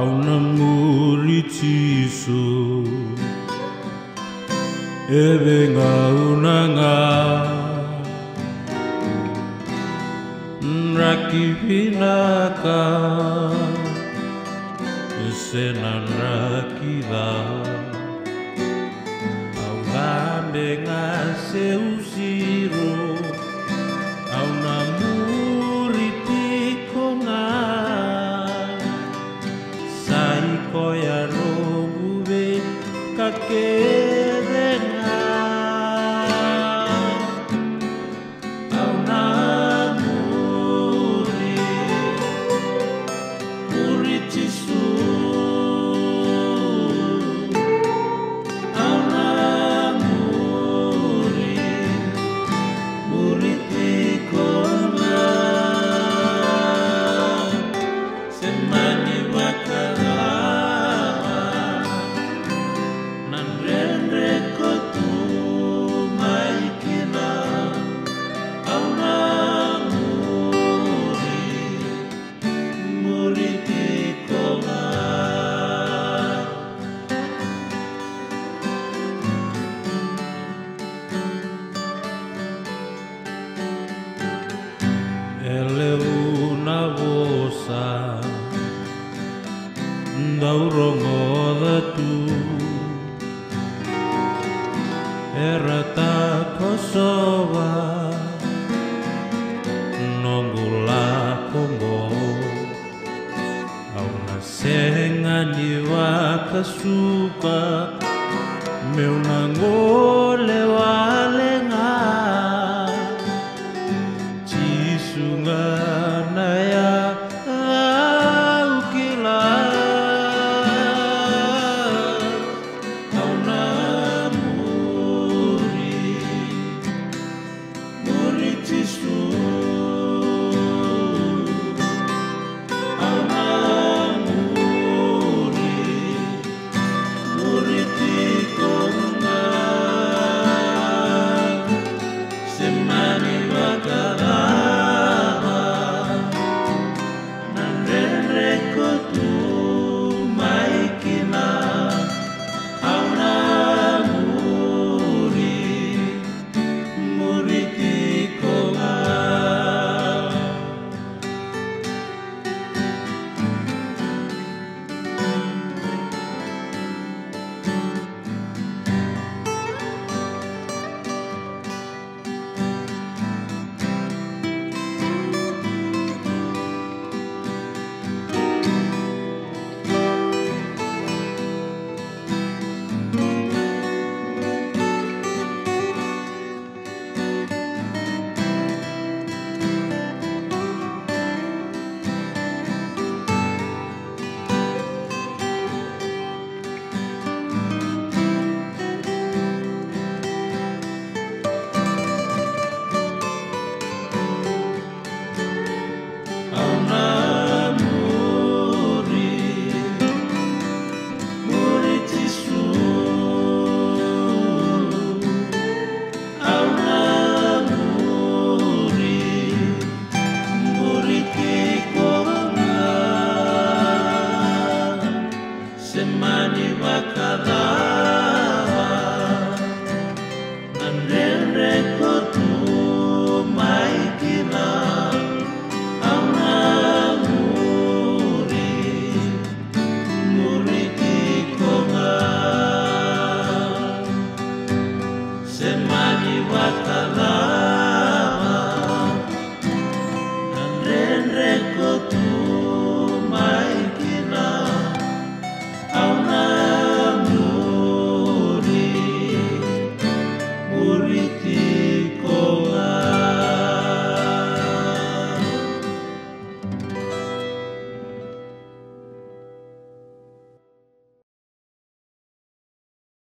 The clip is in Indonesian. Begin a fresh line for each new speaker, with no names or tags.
Auna muritiso Ebenga unanga Rakipinaka Senan rakida Augambe ngase usiro Auna muritiko nga Saiko ya robube kakerenga Auna muritisu Una vosa Daurongo da tu Erata Kosova Nongula Kongo Auna senga ni wakasuka Meunangole walenga Sunganaya ukila Auna muritisu Auna muritikonga Semani wakala Semani wakadawa Nandere kotu maikina Auna muritikonga Semani wakadawa